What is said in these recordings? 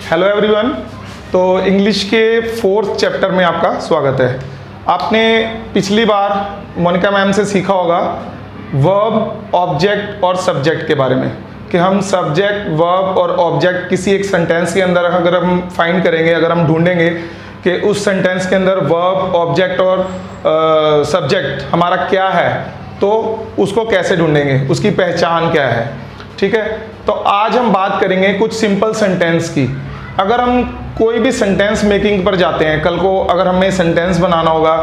Hello everyone. तो English के 4th chapter में आपका स्वागत है। आपने पिछली बार मोनिका मैम से सीखा होगा वर्ब, ऑब्जेक्ट और सब्जेक्ट के बारे में कि हम सब्जेक्ट, वर्ब और ऑब्जेक्ट किसी एक सेंटेंस के अंदर अगर हम फाइंड करेंगे, अगर हम ढूंढेंगे कि उस सेंटेंस के अंदर वर्ब, ऑब्जेक्ट और सब्जेक्ट हमारा क्या है, तो उसको कैसे ढूंढेंगे, उसकी पहचान क्या है। ठीक है, तो आज हम बात करेंगे कुछ सिंपल सेंटेंस की। अगर हम कोई भी सेंटेंस मेकिंग पर जाते हैं, कल को अगर हमें सेंटेंस बनाना होगा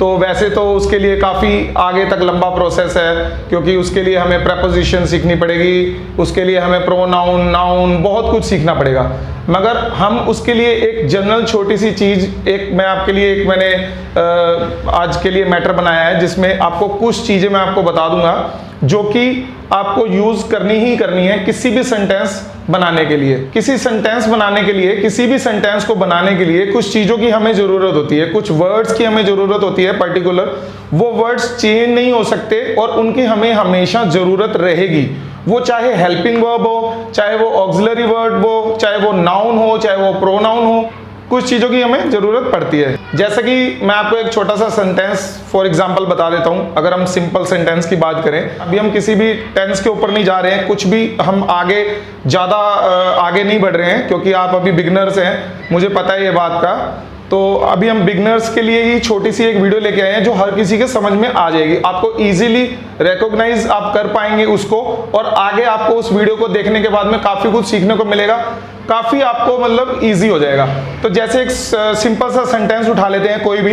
तो वैसे तो उसके लिए काफ़ी आगे तक लंबा प्रोसेस है, क्योंकि उसके लिए हमें प्रेपोजिशन सीखनी पड़ेगी, उसके लिए हमें प्रोनाउन, नाउन, बहुत कुछ सीखना पड़ेगा। मगर हम उसके लिए एक जनरल छोटी सी चीज़, मैं आपके लिए मैंने आज के लिए मैटर बनाया है जिसमें आपको कुछ चीज़ें मैं आपको बता दूंगा जो कि आपको यूज़ करनी ही करनी है किसी भी सेंटेंस बनाने के लिए। किसी सेंटेंस बनाने के लिए, किसी भी सेंटेंस को बनाने के लिए कुछ चीज़ों की हमें ज़रूरत होती है, कुछ वर्ड्स की हमें ज़रूरत होती है पर्टिकुलर। वो वर्ड्स चेंज नहीं हो सकते और उनकी हमें हमेशा ज़रूरत रहेगी। वो चाहे हेल्पिंग वर्ब हो, चाहे वो ऑक्सिलरी वर्ब हो, चाहे वो नाउन हो, चाहे वो प्रोनाउन हो, कुछ चीज़ों की हमें ज़रूरत पड़ती है। जैसे कि मैं आपको एक छोटा सा सेंटेंस फॉर एग्जांपल बता देता हूँ। अगर हम सिंपल सेंटेंस की बात करें, अभी हम किसी भी टेंस के ऊपर नहीं जा रहे हैं, कुछ भी हम आगे ज़्यादा आगे नहीं बढ़ रहे हैं, क्योंकि आप अभी बिगनर्स हैं, मुझे पता है ये बात का। तो अभी हम बिगनर्स के लिए ही छोटी सी एक वीडियो लेके आए हैं जो हर किसी के समझ में आ जाएगी। आपको इजीली रिकॉग्नाइज आप कर पाएंगे उसको, और आगे आपको उस वीडियो को देखने के बाद में काफ़ी कुछ सीखने को मिलेगा, काफ़ी आपको मतलब इजी हो जाएगा। तो जैसे एक सिंपल सा सेंटेंस उठा लेते हैं कोई भी।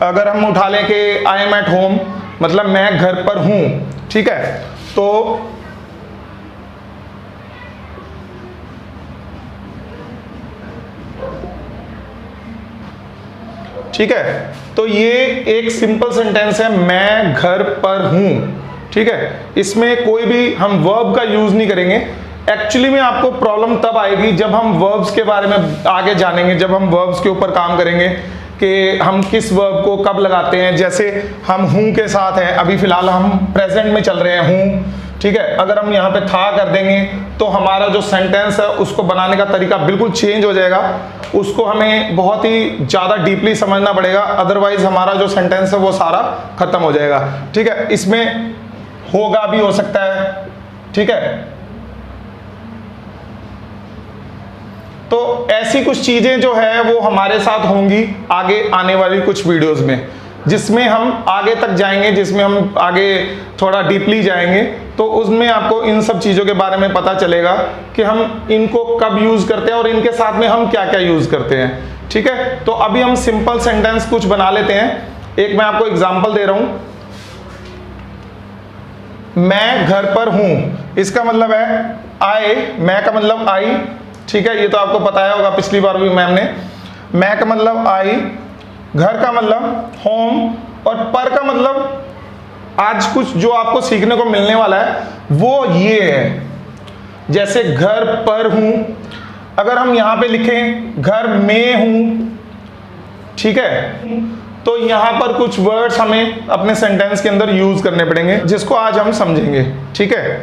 अगर हम उठा लें कि आई एम एट होम, मतलब मैं घर पर हूँ। ठीक है, तो ठीक है, तो ये एक सिंपल सेंटेंस है, मैं घर पर हूं। ठीक है, इसमें कोई भी हम वर्ब का यूज नहीं करेंगे। एक्चुअली में आपको प्रॉब्लम तब आएगी जब हम वर्ब्स के बारे में आगे जानेंगे, जब हम वर्ब्स के ऊपर काम करेंगे कि हम किस वर्ब को कब लगाते हैं। जैसे हम हूं के साथ हैं, अभी फिलहाल हम प्रेजेंट में चल रहे हैं, हूं। ठीक है, अगर हम यहाँ पे था कर देंगे तो हमारा जो सेंटेंस है उसको बनाने का तरीका बिल्कुल चेंज हो जाएगा। उसको हमें बहुत ही ज़्यादा डीपली समझना पड़ेगा, अदरवाइज हमारा जो सेंटेंस है वो सारा खत्म हो जाएगा। ठीक है, इसमें होगा भी हो सकता है। ठीक है, तो ऐसी कुछ चीज़ें जो है वो हमारे साथ होंगी आगे आने वाली कुछ वीडियोस में, जिसमें हम आगे तक जाएंगे, जिसमें हम आगे थोड़ा डीपली जाएंगे, तो उसमें आपको इन सब चीज़ों के बारे में पता चलेगा कि हम इनको कब यूज़ करते हैं और इनके साथ में हम क्या क्या यूज़ करते हैं। ठीक है, तो अभी हम सिंपल सेंटेंस कुछ बना लेते हैं। एक मैं आपको एग्जांपल दे रहा हूँ, मैं घर पर हूँ, इसका मतलब है आई, मैं का मतलब आई। ठीक है, ये तो आपको पता होगा, पिछली बार भी मैम ने। मैं का मतलब आई, घर का मतलब होम, और पर का मतलब आज कुछ जो आपको सीखने को मिलने वाला है वो ये है। जैसे घर पर हूं, अगर हम यहां पे लिखें घर में हूं, ठीक है, तो यहां पर कुछ वर्ड्स हमें अपने सेंटेंस के अंदर यूज करने पड़ेंगे, जिसको आज हम समझेंगे। ठीक है,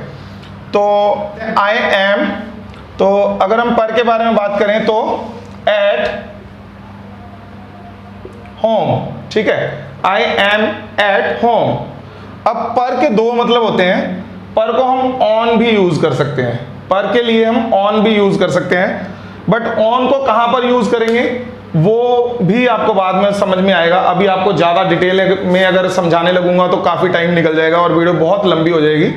तो आई एम, तो अगर हम पर के बारे में बात करें तो एट होम। ठीक है, आई एम एट होम। अब पर के दो मतलब होते हैं। पर को हम ऑन भी यूज कर सकते हैं, पर के लिए हम ऑन भी यूज कर सकते हैं, बट ऑन को कहां पर यूज करेंगे वो भी आपको बाद में समझ में आएगा। अभी आपको ज्यादा डिटेल में अगर समझाने लगूंगा तो काफी टाइम निकल जाएगा और वीडियो बहुत लंबी हो जाएगी,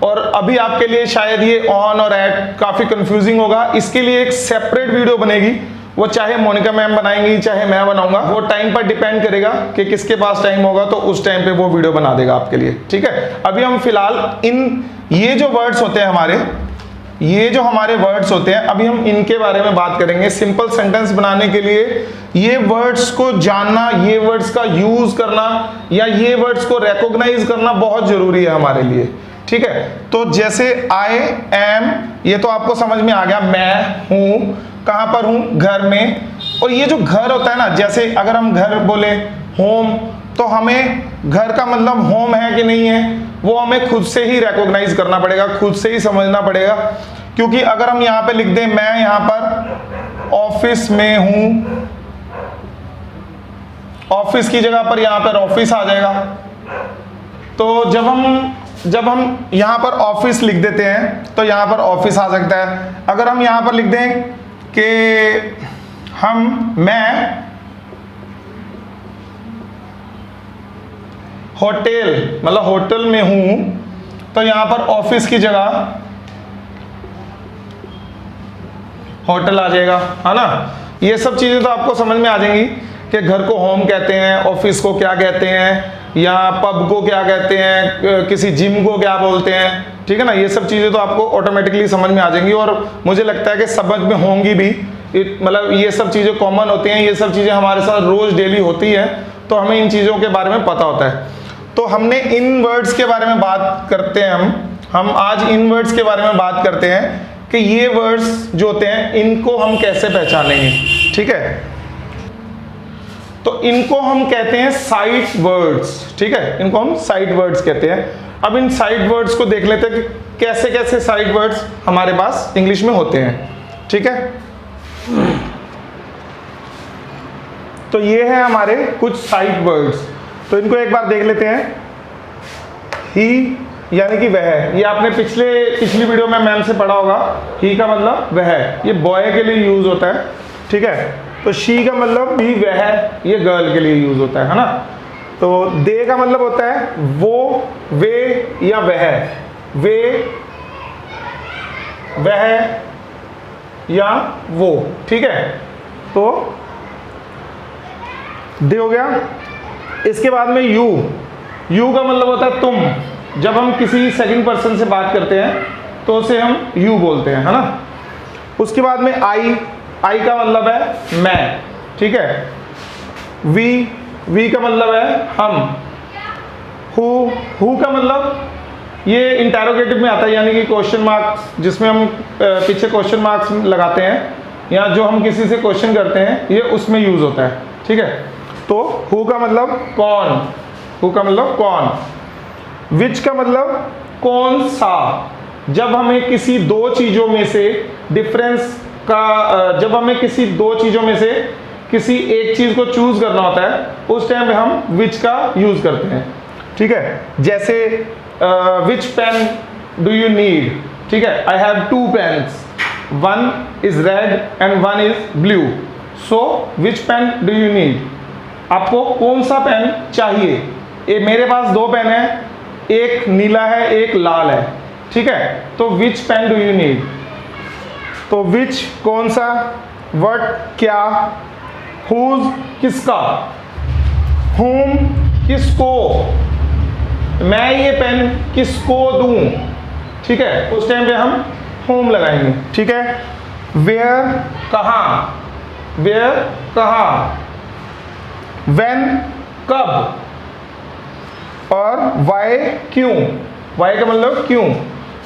और अभी आपके लिए शायद ये ऑन और एट काफी कंफ्यूजिंग होगा। इसके लिए एक सेपरेट वीडियो बनेगी, वो चाहे मोनिका मैम बनाएंगी चाहे मैं बनाऊंगा, वो टाइम पर डिपेंड करेगा कि किसके पास टाइम होगा, तो उस टाइम पे वो वीडियो बना देगा आपके लिए। ठीक है, अभी हम फिलहाल ये जो वर्ड्स होते हैं हमारे, ये जो हमारे वर्ड्स होते हैं, अभी हम इनके बारे में बात करेंगे। सिंपल सेंटेंस बनाने के लिए ये वर्ड्स को जानना, ये वर्ड्स का यूज करना या ये वर्ड्स को रिकॉग्नाइज करना बहुत जरूरी है हमारे लिए। ठीक है, तो जैसे आई एम, ये तो आपको समझ में आ गया, मैं हूं, कहां पर हूं, घर में। और ये जो घर होता है ना, जैसे अगर हम घर बोले होम, तो हमें घर का मतलब होम है कि नहीं है वो हमें खुद से ही रिकॉग्नाइज करना पड़ेगा, खुद से ही समझना पड़ेगा। क्योंकि अगर हम यहाँ पे लिख दें मैं यहाँ पर ऑफिस में हूं, ऑफिस की जगह पर यहां पर ऑफिस आ जाएगा। तो जब हम यहां पर ऑफिस लिख देते हैं तो यहां पर ऑफिस आ सकता है। अगर हम यहां पर लिख दें कि मैं होटल, मतलब होटल में हूं, तो यहां पर ऑफिस की जगह होटल आ जाएगा, है ना। ये सब चीजें तो आपको समझ में आ जाएंगी कि घर को होम कहते हैं, ऑफिस को क्या कहते हैं, या पब को क्या कहते हैं, किसी जिम को क्या बोलते हैं, ठीक है ना। ये सब चीजें तो आपको ऑटोमेटिकली समझ में आ जाएंगी और मुझे लगता है कि समझ में होंगी भी। मतलब ये सब चीजें कॉमन होती हैं, ये सब चीजें हमारे साथ रोज डेली होती है, तो हमें इन चीजों के बारे में पता होता है। तो हमने इन वर्ड्स के बारे में बात करते हैं, हम आज इन वर्ड्स के बारे में बात करते हैं कि ये वर्ड्स जो होते हैं इनको हम कैसे पहचानेंगे, ठीक है। तो इनको हम कहते हैं साइट वर्ड्स, ठीक है, इनको हम साइट वर्ड्स कहते हैं। अब इन साइट वर्ड्स को देख लेते हैं कि कैसे कैसे साइट वर्ड्स हमारे पास इंग्लिश में होते हैं, ठीक है। तो ये है हमारे कुछ साइट वर्ड्स, तो इनको एक बार देख लेते हैं। ही यानी कि वह, ये आपने पिछली वीडियो में मैम से पढ़ा होगा। ही का मतलब वह, ये बॉय के लिए यूज होता है, ठीक है। तो शी का मतलब भी वह, ये गर्ल के लिए यूज होता है ना। तो दे का मतलब होता है वो, वे या वह, वे, वह या वो, ठीक है। तो दे हो गया। इसके बाद में यू, यू का मतलब होता है तुम। जब हम किसी सेकंड पर्सन से बात करते हैं तो उसे हम यू बोलते हैं, है ना। उसके बाद में आई, आई का मतलब है मैं, ठीक है। वी, वी का मतलब है हम। हु का मतलब ये इंटरोगेटिव में आता है, यानी कि क्वेश्चन मार्क्स, जिसमें हम पीछे क्वेश्चन मार्क्स लगाते हैं या जो हम किसी से क्वेश्चन करते हैं, ये उसमें यूज होता है, ठीक है। तो हु का मतलब कौन, हु का मतलब कौन। विच का मतलब कौन सा। जब हमें किसी दो चीजों में से डिफरेंस का, जब हमें किसी दो चीजों में से किसी एक चीज को चूज करना होता है, उस टाइम पे हम विच का यूज करते हैं, ठीक है। जैसे which pen do you need, ठीक है। I have 2 pens, 1 is red and 1 is blue, so which pen do you need. आपको कौन सा पेन चाहिए। ये मेरे पास 2 पेन है, एक नीला है एक लाल है, ठीक है। तो विच पेन डू यू नीड। तो विच कौन सा, व्हाट क्या, हुज किसका, हुम किसको, मैं ये पेन किसको दूं, ठीक है। उस टाइम पे हम होम लगाएंगे, ठीक है। वेयर कहाँ, वेयर कहाँ। व्हेन कब, और वाई क्यों, वाई का मतलब क्यों,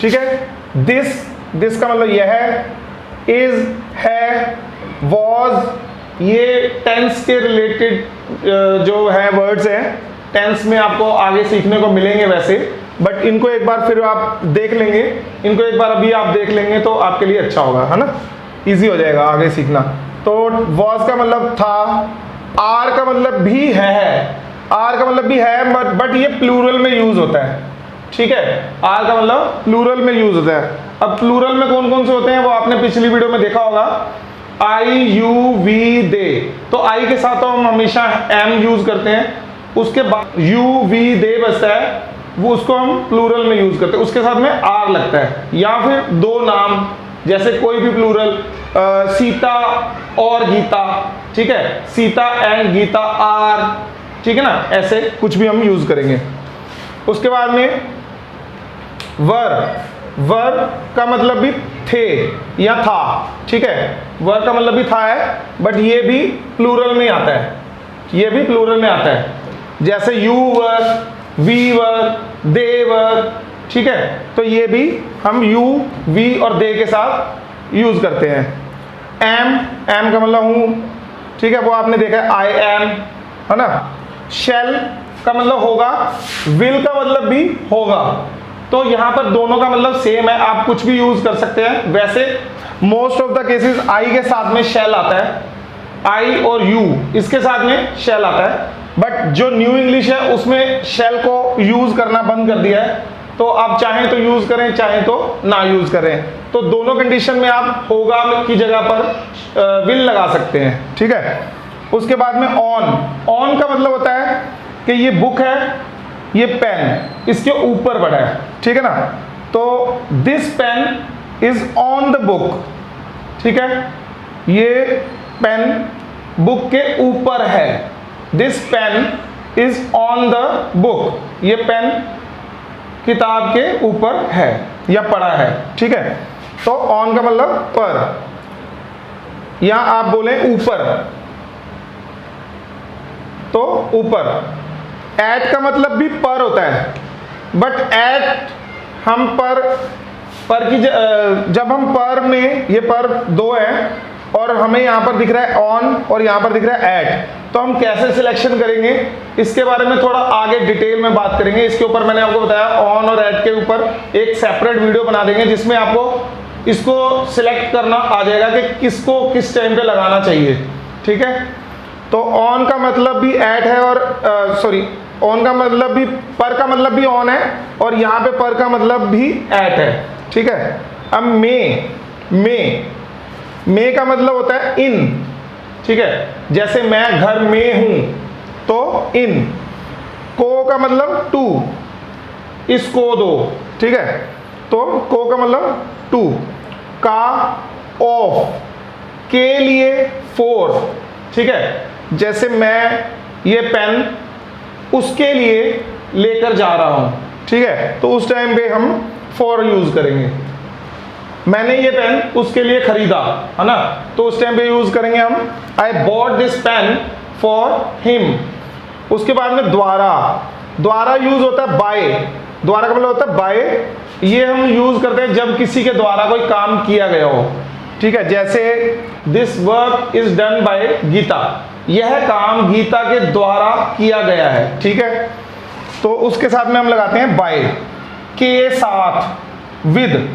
ठीक है। दिस का मतलब यह है। इज है, वॉज, ये टेंस के रिलेटेड जो है वर्ड्स हैं, टेंस में आपको आगे सीखने को मिलेंगे वैसे, बट इनको एक बार फिर आप देख लेंगे, इनको एक बार अभी आप देख लेंगे तो आपके लिए अच्छा होगा, है ना, इजी हो जाएगा आगे सीखना। तो वॉज का मतलब था। आर का मतलब भी है, आर का मतलब भी है, बट ये प्लूरल में यूज होता है, ठीक है। आर का मतलब प्लूरल में यूज होता है। अब प्लूरल में कौन कौन से होते हैं वो आपने पिछली वीडियो में देखा होगा। आई, यू, वी, दे। तो आई के साथ तो हम हमेशा एम यूज करते हैं, उसके बाद यू, वी, दे बचता है, वो उसको हम प्लूरल में यूज करते हैं, उसके साथ में आर लगता है। या फिर 2 नाम, जैसे कोई भी प्लूरल, सीता और गीता, ठीक है, सीता एंड गीता आर, ठीक है ना, ऐसे कुछ भी हम यूज करेंगे। उसके बाद में वर, वर का मतलब भी थे या था, ठीक है। वर का मतलब भी था है, बट ये भी प्लूरल में आता है, ये भी प्लूरल में आता है। जैसे यू वर, वी वर, दे वर, ठीक है। तो ये भी हम यू, वी और दे के साथ यूज करते हैं। एम, एम का मतलब हूं, ठीक है, वो आपने देखा है आई एम, है ना। शैल का मतलब होगा, विल का मतलब भी होगा। तो यहां पर दोनों का मतलब सेम है, आप कुछ भी यूज कर सकते हैं। वैसे मोस्ट ऑफ द केसेस आई के साथ में शैल आता है, आई और यू इसके साथ में शैल आता है, बट जो न्यू इंग्लिश है उसमें शैल को यूज करना बंद कर दिया है। तो आप चाहें तो यूज करें, चाहें तो ना यूज करें। तो दोनों कंडीशन में आप होगा की जगह पर विल लगा सकते हैं, ठीक है। उसके बाद में ऑन, ऑन का मतलब होता है कि ये बुक है, ये पेन इसके ऊपर पड़ा है, ठीक है ना। तो this pen is on the book, ठीक है, ये पेन बुक के ऊपर है। This pen is on the book, ये पेन किताब के ऊपर है या पड़ा है, ठीक है। तो ऑन का मतलब पर, या आप बोले ऊपर, तो ऊपर। एट का मतलब भी पर होता है, बट एट हम पर की जब हम पर में, ये पर दो है और हमें यहां पर दिख रहा है ऑन और यहां पर दिख रहा है एट, तो हम कैसे सिलेक्शन करेंगे इसके बारे में थोड़ा आगे डिटेल में बात करेंगे। इसके ऊपर मैंने आपको बताया ऑन और एट के ऊपर एक सेपरेट वीडियो बना देंगे जिसमें आपको इसको सिलेक्ट करना आ जाएगा कि किसको किस टाइम पे लगाना चाहिए, ठीक है। तो ऑन का मतलब भी एट है और ऑन का मतलब भी, पर का मतलब भी ऑन है और यहाँ पे पर का मतलब भी एट है, ठीक है। अब मे का मतलब होता है इन, ठीक है। जैसे मैं घर में हूं तो इन। को का मतलब टू, इसको दो, ठीक है। तो को का मतलब टू। का ऑफ, के लिए फोर, ठीक है। जैसे मैं ये पेन उसके लिए लेकर जा रहा हूं, ठीक है, तो उस टाइम पे हम फॉर यूज करेंगे। मैंने ये पेन उसके लिए खरीदा, है ना, तो उस टाइम पे यूज करेंगे हम I bought this pen for him. उसके बाद में द्वारा, द्वारा यूज होता है बाय, द्वारा का मतलब होता है बाय। ये हम यूज करते हैं जब किसी के द्वारा कोई काम किया गया हो, ठीक है। जैसे this work is done by Gita, यह काम गीता के द्वारा किया गया है, ठीक है। तो उसके साथ में हम लगाते हैं बाय। के साथ, विद,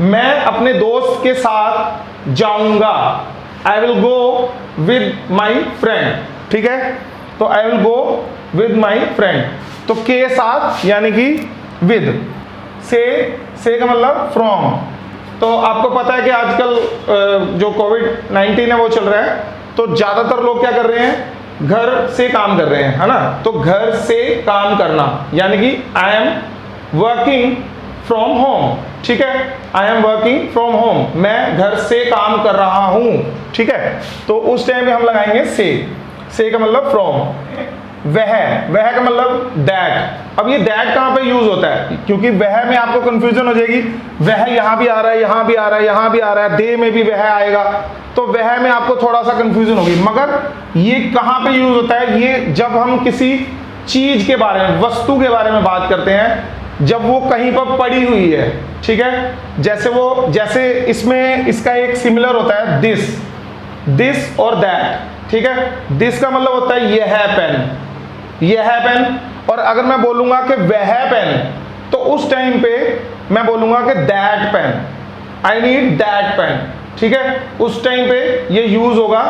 मैं अपने दोस्त के साथ जाऊंगा, I will go with my friend, ठीक है। तो I will go with my friend, तो के साथ यानी कि विद। से का मतलब फ्रॉम। तो आपको पता है कि आजकल जो कोविड-19 है वो चल रहा है, तो ज्यादातर लोग क्या कर रहे हैं, घर से काम कर रहे हैं, है ना। तो घर से काम करना यानी कि I am working from home, ठीक है। I am working from home, मैं घर से काम कर रहा हूं, ठीक है। तो उस टाइम में हम लगाएंगे से का मतलब फ्रॉम। वह का मतलब दैट। अब ये दैट कहां पे यूज होता है, क्योंकि वह में आपको कंफ्यूजन हो जाएगी, वह यहां भी आ रहा है, यहां भी आ रहा है, यहां भी आ रहा है, दे में भी वह आएगा, तो वह में आपको थोड़ा सा कंफ्यूजन होगी। मगर ये कहां पे यूज होता है, ये जब हम किसी चीज के बारे में, वस्तु के बारे में बात करते हैं, जब वो कहीं पर पड़ी हुई है, ठीक है। जैसे इसमें इसका एक सिमिलर होता है दिस और दैट, ठीक है। दिस का मतलब होता है यह पेन, यह पेन। और अगर मैं बोलूंगा कि वह पेन, तो उस टाइम पे मैं बोलूंगा कि that pain, I need that pain, ठीक है। उस टाइम पे ये यूज होगा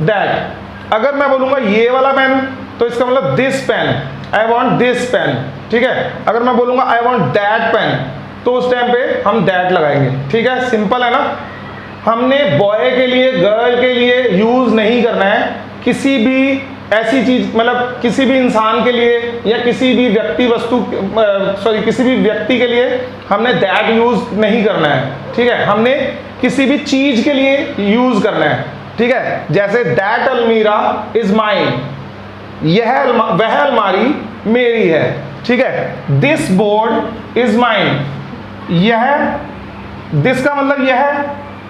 दैट। अगर मैं बोलूंगा ये वाला पेन, तो इसका मतलब this pen, I want this pen, ठीक है। अगर मैं बोलूंगा आई वॉन्ट दैट पेन, तो उस टाइम पे हम दैट लगाएंगे, ठीक है। सिंपल है ना। हमने बॉय के लिए, गर्ल के लिए यूज नहीं करना है किसी भी ऐसी चीज, मतलब किसी भी इंसान के लिए या किसी भी किसी भी व्यक्ति के लिए हमने दैट यूज नहीं करना है, ठीक है। हमने किसी भी चीज के लिए यूज करना है, ठीक है। जैसे दैट अलमीरा इज माइन, वह अलमारी मेरी है, ठीक है। This board is mine, this का मतलब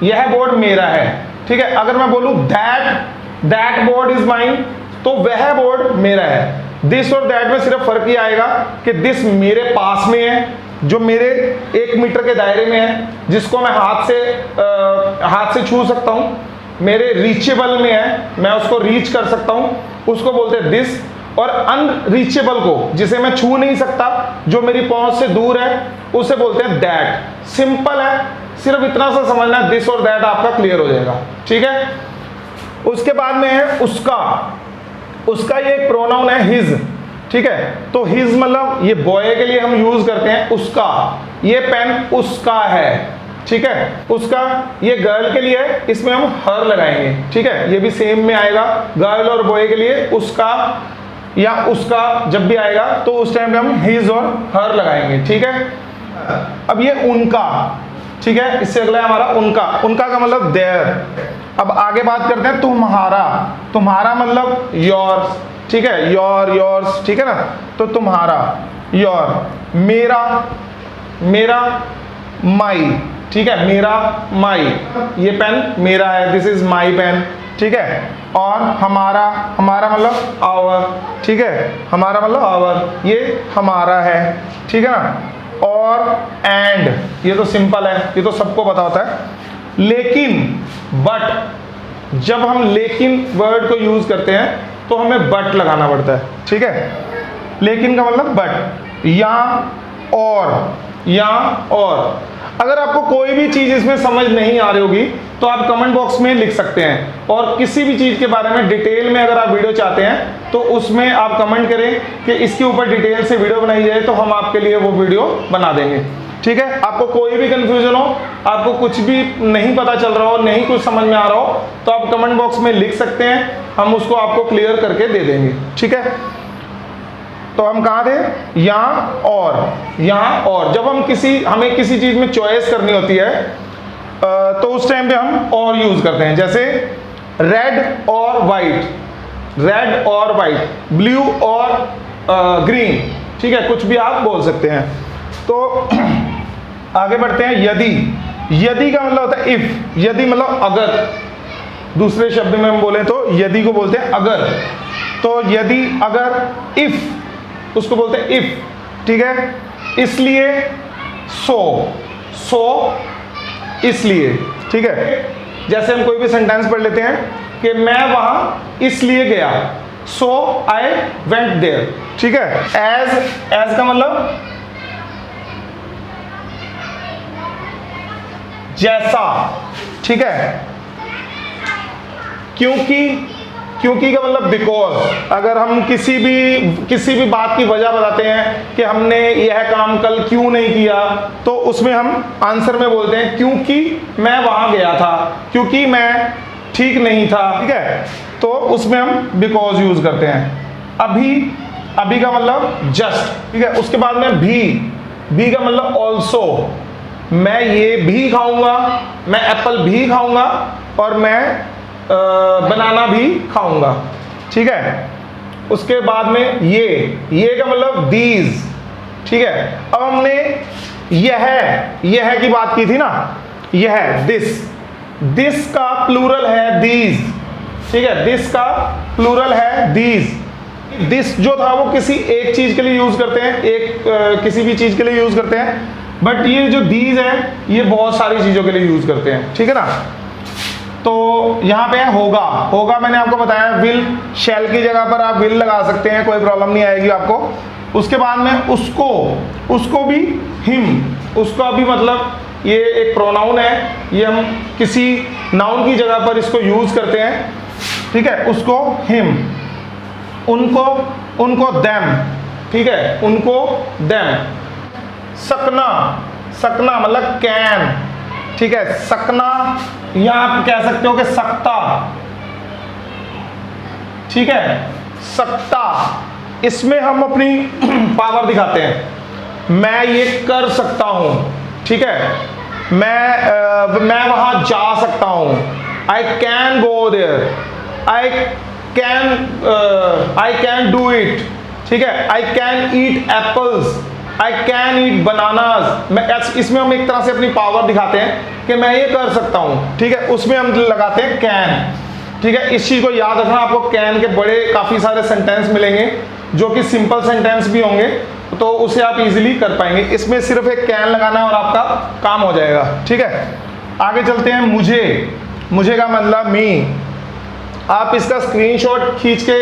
यह बोर्ड मेरा है, ठीक है। अगर मैं बोलूं दैट बोर्ड इज माइन, तो वह बोर्ड मेरा है। दिस और दैट में सिर्फ फर्क ये आएगा कि दिस मेरे पास में है, जो मेरे 1 मीटर के दायरे में है, जिसको मैं हाथ से छू सकता हूं, मेरे रीचेबल में है, मैं उसको रीच कर सकता हूं, उसको बोलते हैं दिस। और अनरीचेबल को, जिसे मैं छू नहीं सकता, जो मेरी पहुंच से दूर है, उसे बोलते हैं दैट। सिंपल है, सिर्फ इतना सा समझना, दिस और दैट आपका क्लियर हो जाएगा, ठीक है। उसके बाद में है उसका। उसका ये एक प्रोनाउन है हिज, ठीक है। तो हिज मतलब ये बॉय के लिए हम यूज करते हैं उसका, ये पेन उसका है, ठीक है। उसका ये गर्ल के लिए है, इसमें हम हर लगाएंगे, ठीक है। ये भी सेम में आएगा, गर्ल और बॉय के लिए उसका या उसका जब भी आएगा तो उस टाइम पे हम हिज और हर लगाएंगे, ठीक है। अब ये उनका, ठीक है। इससे अगला है हमारा उनका। उनका का मतलब देयर। अब आगे बात करते हैं तुम्हारा। तुम्हारा मतलब योर्स, ठीक है, योर्स, ठीक है ना। तो तुम्हारा योर। मेरा, मेरा माई, ठीक है, मेरा माई, ये पेन मेरा है, दिस इज माई पेन, ठीक है। और हमारा, हमारा मतलब आवर, ठीक है, हमारा मतलब आवर, ये हमारा है, ठीक है ना। और एंड, ये तो सिंपल है, ये तो सबको पता होता है। लेकिन, बट, जब हम लेकिन वर्ड को यूज करते हैं तो हमें बट लगाना पड़ता है, ठीक है। लेकिन का मतलब बट, या और, या और। अगर आपको कोई भी चीज इसमें समझ नहीं आ रही होगी तो आप कमेंट बॉक्स में लिख सकते हैं, और किसी भी चीज के बारे में डिटेल में अगर आप वीडियो चाहते हैं तो उसमें आप कमेंट करें कि इसके ऊपर डिटेल से वीडियो बनाई जाए, तो हम आपके लिए वो वीडियो बना देंगे, ठीक है। आपको कोई भी कंफ्यूजन हो, आपको कुछ भी नहीं पता चल रहा हो, नहीं कुछ समझ में आ रहा हो, तो आप कमेंट बॉक्स में लिख सकते हैं, हम उसको आपको क्लियर करके दे देंगे, ठीक है। तो हम कहाँ थे, यहाँ और, यहाँ और। जब हम हमें किसी चीज में चॉइस करनी होती है तो उस टाइम पे हम और यूज करते हैं, जैसे रेड और वाइट, रेड और वाइट, ब्लू और ग्रीन, ठीक है, कुछ भी आप बोल सकते हैं। तो आगे बढ़ते हैं। यदि, यदि का मतलब होता है इफ। यदि मतलब अगर, दूसरे शब्द में हम बोले तो यदि को बोलते हैं अगर। तो यदि, अगर, इफ, उसको बोलते हैं इफ, ठीक है। इसलिए, सो, इसलिए, ठीक है। जैसे हम कोई भी सेंटेंस पढ़ लेते हैं कि मैं वहां इसलिए गया, सो आई वेंट देयर, ठीक है। एज का मतलब जैसा, ठीक है। क्योंकि का मतलब बिकॉज। अगर हम किसी भी बात की वजह बताते हैं कि हमने यह काम कल क्यों नहीं किया, तो उसमें हम आंसर में बोलते हैं क्योंकि मैं वहां गया था, क्योंकि मैं ठीक नहीं था, ठीक है। तो उसमें हम बिकॉज यूज करते हैं। अभी का मतलब जस्ट, ठीक है। उसके बाद में भी का मतलब ऑल्सो। मैं ये भी खाऊंगा, मैं एप्पल भी खाऊंगा, और मैं बनाना भी खाऊंगा, ठीक है। उसके बाद में ये का मतलब दीज, ठीक है। अब हमने यह की बात की थी ना, यह, दिस का प्लूरल है दीज, ठीक है। दिस का प्लूरल है दीज। दिस जो था वो किसी एक चीज के लिए यूज करते हैं, किसी भी चीज के लिए यूज करते हैं, बट ये जो दीज है ये बहुत सारी चीजों के लिए यूज करते हैं, ठीक है ना। तो यहाँ पे होगा मैंने आपको बताया, विल, शैल की जगह पर आप विल लगा सकते हैं, कोई प्रॉब्लम नहीं आएगी आपको। उसके बाद में उसको भी हिम, उसका भी मतलब ये एक प्रोनाउन है, ये हम किसी नाउन की जगह पर इसको यूज करते हैं, ठीक है। उसको हिम, उनको देम, ठीक है, उनको देम। सकना मतलब कैन, ठीक है। सकना या आप कह सकते हो कि सकता, ठीक है, सकता। इसमें हम अपनी पावर दिखाते हैं, मैं ये कर सकता हूं, ठीक है। मैं वहां जा सकता हूं, I can go there, I can do it, ठीक है। I can eat apples, I can eat bananas. इसमें हम एक तरह से अपनी पावर दिखाते हैं कि मैं ये कर सकता हूं, ठीक है। उसमें हम लगाते हैं कैन, ठीक है। इस चीज को याद रखना, आपको कैन के बड़े काफी सारे सेंटेंस मिलेंगे जो कि सिंपल सेंटेंस भी होंगे, तो उसे आप इजीली कर पाएंगे। इसमें सिर्फ एक कैन लगाना है और आपका काम हो जाएगा, ठीक है। आगे चलते हैं। मुझे का मतलब मी। आप इसका स्क्रीनशॉट खींच के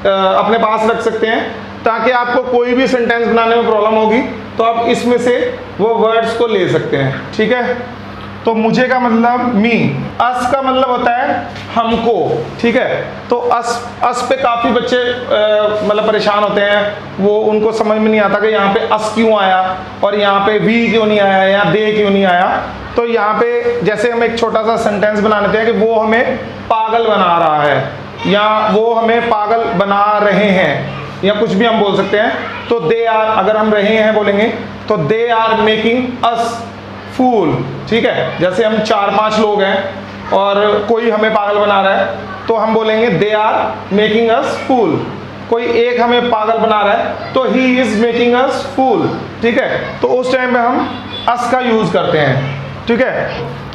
अपने पास रख सकते हैं, ताकि आपको कोई भी सेंटेंस बनाने में प्रॉब्लम होगी तो आप इसमें से वो वर्ड्स को ले सकते हैं, ठीक है। तो मुझे का मतलब मी, अस का मतलब होता है हमको, ठीक है। तो अस पे काफी बच्चे मतलब परेशान होते हैं, वो उनको समझ में नहीं आता कि यहाँ पे अस क्यों आया और यहाँ पे वी क्यों नहीं आया या दे क्यों नहीं आया। तो यहाँ पे जैसे हम एक छोटा सा सेंटेंस बना लेते हैं कि वो हमें पागल बना रहा है या वो हमें पागल बना रहे हैं, या कुछ भी हम बोल सकते हैं। तो दे आर, अगर हम रहे हैं बोलेंगे तो दे आर मेकिंग अस फूल, ठीक है। जैसे हम 4-5 लोग हैं और कोई हमें पागल बना रहा है तो हम बोलेंगे दे आर मेकिंग अस फूल। कोई एक हमें पागल बना रहा है तो ही इज मेकिंग अस फूल, ठीक है। तो उस टाइम में हम अस का यूज करते हैं, ठीक है।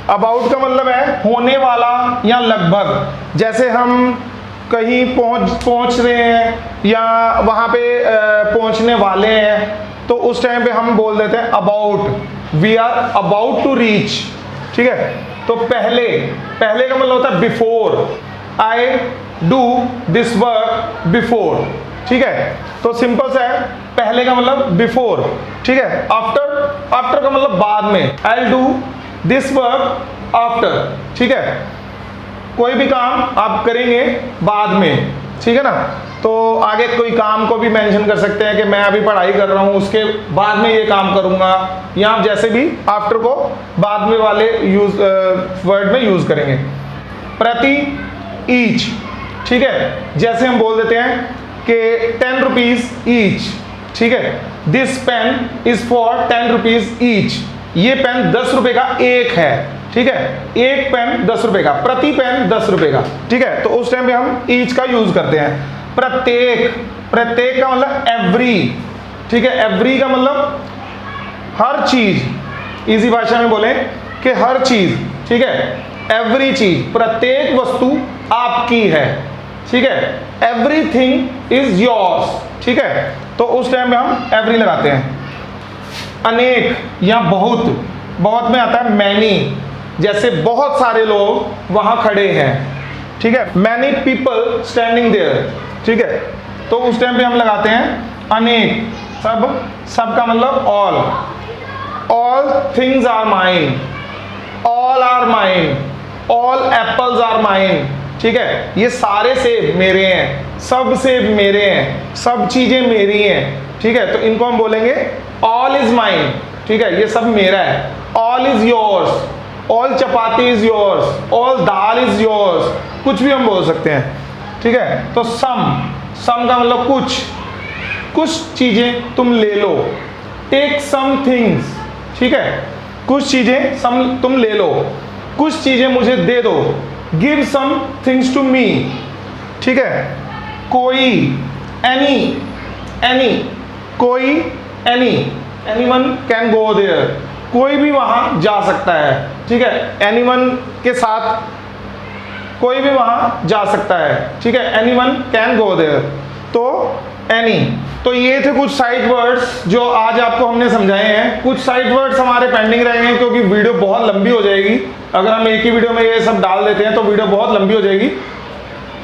अबाउट का मतलब है होने वाला या लगभग। जैसे हम कहीं पहुंच रहे हैं या वहां पे पहुंचने वाले हैं तो उस टाइम पे हम बोल देते हैं about, we are about to reach, ठीक है। तो पहले का मतलब होता है before, I do this work before, ठीक है। तो सिंपल सा है, पहले का मतलब बिफोर, ठीक है। आफ्टर का मतलब बाद में, आई डू दिस वर्क आफ्टर, ठीक है। कोई भी काम आप करेंगे बाद में, ठीक है ना। तो आगे कोई काम को भी मेंशन कर सकते हैं कि मैं अभी पढ़ाई कर रहा हूं, उसके बाद में ये काम करूंगा, या आप जैसे भी आफ्टर को बाद में वाले वर्ड में यूज करेंगे। प्रति, ईच, ठीक है। जैसे हम बोल देते हैं कि 10 रुपीज ईच, ठीक है। This pen is for 10 rupees each, ये पेन 10 रुपए का एक है, ठीक है। एक पेन 10 रुपए का, प्रति पेन 10 रुपए का, ठीक है। तो उस टाइम पे हम ईच का यूज करते हैं। प्रत्येक का मतलब एवरी, ठीक है। एवरी का मतलब हर चीज, इजी भाषा में बोले कि हर चीज, ठीक है। एवरी चीज, प्रत्येक वस्तु आपकी है, ठीक है। एवरीथिंग इज योर्स, ठीक है। तो उस टाइम में हम एवरी लगाते हैं। अनेक या बहुत में आता है मैनी, जैसे बहुत सारे लोग वहां खड़े हैं, ठीक है। मैनी पीपल स्टैंडिंग देयर, ठीक है। तो उस टाइम पे हम लगाते हैं अनेक। सब का मतलब all things are mine, all are mine, all apples are mine, ठीक है। ये सारे सेब मेरे हैं, सब सेब मेरे हैं, सब चीजें मेरी हैं, ठीक है। तो इनको हम बोलेंगे ऑल इज माइन, ठीक है। ये सब मेरा है। All is yours, all chapati is yours, all dal is yours, कुछ भी हम बोल सकते हैं, ठीक है। तो सम का मतलब कुछ चीजें तुम ले लो। टेक सम थिंग्स, ठीक है। कुछ चीजें तुम ले लो, कुछ चीजें मुझे दे दो। Give some things to me, ठीक है। कोई, एनी, कोई, एनीवन कैन गो देयर, कोई भी वहां जा सकता है, ठीक है। एनीवन के साथ कोई भी वहां जा सकता है, ठीक है। Anyone can go there. तो एनी, तो ये थे कुछ साइड वर्ड्स जो आज आपको हमने समझाए हैं। कुछ साइड वर्ड्स हमारे पेंडिंग रहेंगे क्योंकि वीडियो बहुत लंबी हो जाएगी। अगर हम एक ही वीडियो में ये सब डाल देते हैं तो वीडियो बहुत लंबी हो जाएगी।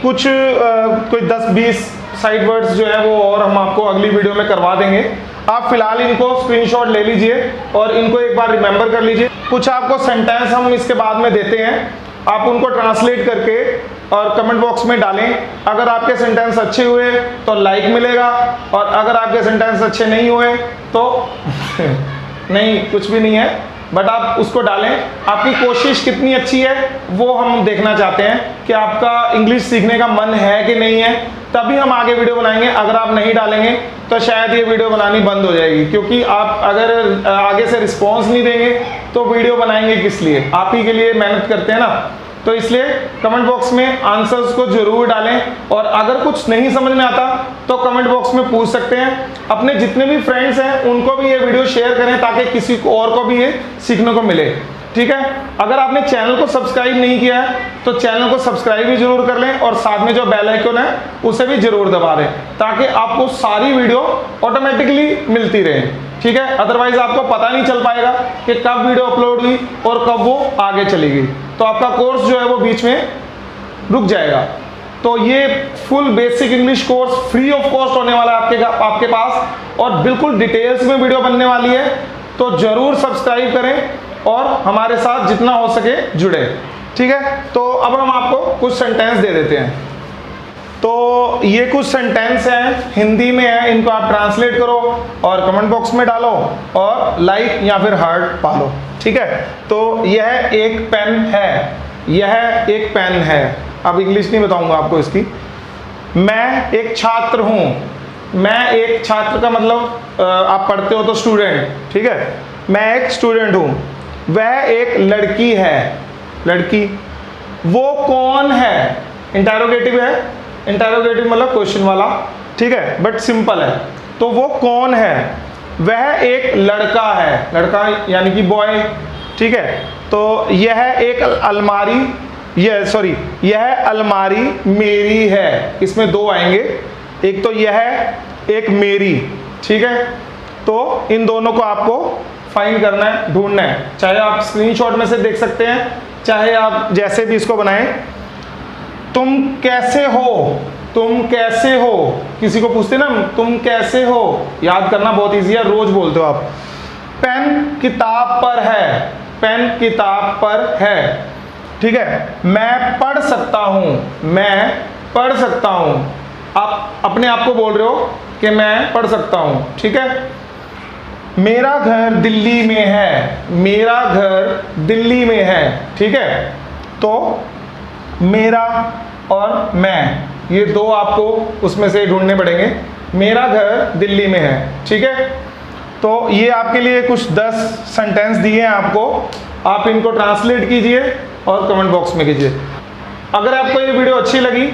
कुछ कोई 10-20 साइड वर्ड्स जो है वो और हम आपको अगली वीडियो में करवा देंगे। आप फिलहाल इनको स्क्रीनशॉट ले लीजिए और इनको एक बार रिमेंबर कर लीजिए। कुछ आपको सेंटेंस हम इसके बाद में देते हैं, आप उनको ट्रांसलेट करके और कमेंट बॉक्स में डालें। अगर आपके सेंटेंस अच्छे हुए तो लाइक मिलेगा, और अगर आपके सेंटेंस अच्छे नहीं हुए तो नहीं, कुछ भी नहीं है, बट आप उसको डालें। आपकी कोशिश कितनी अच्छी है वो हम देखना चाहते हैं कि आपका इंग्लिश सीखने का मन है कि नहीं है, तभी हम आगे वीडियो बनाएंगे। अगर आप नहीं डालेंगे तो शायद ये वीडियो बनानी बंद हो जाएगी, क्योंकि आप अगर आगे से रिस्पॉन्स नहीं देंगे तो वीडियो बनाएंगे किस लिए? आप ही के लिए मेहनत करते हैं ना। तो इसलिए कमेंट बॉक्स में आंसर्स को जरूर डालें, और अगर कुछ नहीं समझ में आता तो कमेंट बॉक्स में पूछ सकते हैं। अपने जितने भी फ्रेंड्स हैं उनको भी ये वीडियो शेयर करें ताकि किसी और को भी ये सीखने को मिले, ठीक है। अगर आपने चैनल को सब्सक्राइब नहीं किया है तो चैनल को सब्सक्राइब भी जरूर कर लें, और साथ में जो बेल आइकन है उसे भी जरूर दबा दें ताकि आपको सारी वीडियो ऑटोमेटिकली मिलती रहे, ठीक है। अदरवाइज आपको पता नहीं चल पाएगा कि कब वीडियो अपलोड हुई और कब वो आगे चली गई, तो आपका कोर्स जो है वो बीच में रुक जाएगा। तो ये full basic English course free of cost होने वाला है आपके पास, और बिल्कुल डिटेल्स में वीडियो बनने वाली है। तो जरूर सब्सक्राइब करें और हमारे साथ जितना हो सके जुड़े। ठीक है, तो अब हम आपको कुछ सेंटेंस दे देते हैं। तो ये कुछ सेंटेंस हैं, हिंदी में है, इनको आप ट्रांसलेट करो और कमेंट बॉक्स में डालो और लाइक या फिर हार्ट पालो। ठीक है, तो यह एक पेन है, यह एक पेन है। अब इंग्लिश नहीं बताऊंगा आपको इसकी। मैं एक छात्र हूं, मैं एक छात्र का मतलब आप पढ़ते हो तो स्टूडेंट। ठीक है, मैं एक स्टूडेंट हूं। वह एक लड़की है, लड़की। वो कौन है, इंटरोगेटिव है, इंटरोगेटिव मतलब क्वेश्चन वाला। ठीक है, बट सिंपल है। तो वो कौन है, वह एक लड़का है, लड़का यानी कि बॉय। ठीक है, तो यह एक अलमारी, यह अलमारी मेरी है। इसमें दो आएंगे, एक तो यह, एक मेरी। ठीक है, तो इन दोनों को आपको फाइंड करना है, ढूंढना है। चाहे आप स्क्रीनशॉट में से देख सकते हैं, चाहे आप जैसे भी इसको बनाएं। तुम कैसे हो, तुम कैसे हो, किसी को पूछते ना तुम कैसे हो, याद करना बहुत इजी है, रोज बोलते हो आप। पेन किताब पर है, पेन किताब पर है। ठीक है, मैं पढ़ सकता हूं, मैं पढ़ सकता हूं। आप अपने आप को बोल रहे हो कि मैं पढ़ सकता हूं। ठीक है, मेरा घर दिल्ली में है, मेरा घर दिल्ली में है। ठीक है, तो मेरा और मैं, ये दो आपको उसमें से ढूंढने पड़ेंगे। मेरा घर दिल्ली में है। ठीक है, तो ये आपके लिए कुछ 10 सेंटेंस दिए हैं आपको, आप इनको ट्रांसलेट कीजिए और कमेंट बॉक्स में कीजिए। अगर आपको ये वीडियो अच्छी लगी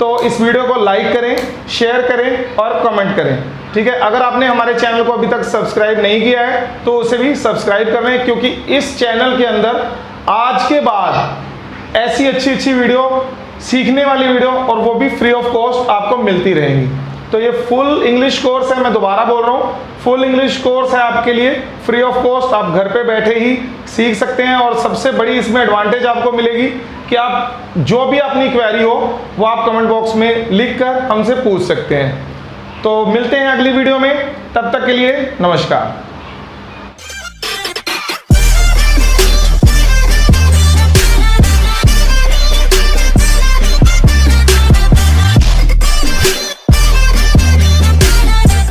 तो इस वीडियो को लाइक करें, शेयर करें और कमेंट करें। ठीक है, अगर आपने हमारे चैनल को अभी तक सब्सक्राइब नहीं किया है तो उसे भी सब्सक्राइब कर लें, क्योंकि इस चैनल के अंदर आज के बाद ऐसी अच्छी वीडियो, सीखने वाली वीडियो, और वो भी फ्री ऑफ कॉस्ट आपको मिलती रहेंगी। तो ये फुल इंग्लिश कोर्स है, मैं दोबारा बोल रहा हूँ, फुल इंग्लिश कोर्स है आपके लिए, फ्री ऑफ कॉस्ट। आप घर पे बैठे ही सीख सकते हैं। और सबसे बड़ी इसमें एडवांटेज आपको मिलेगी कि आप जो भी अपनी क्वेरी हो वो आप कमेंट बॉक्स में लिखकर हमसे पूछ सकते हैं। तो मिलते हैं अगली वीडियो में, तब तक के लिए नमस्कार।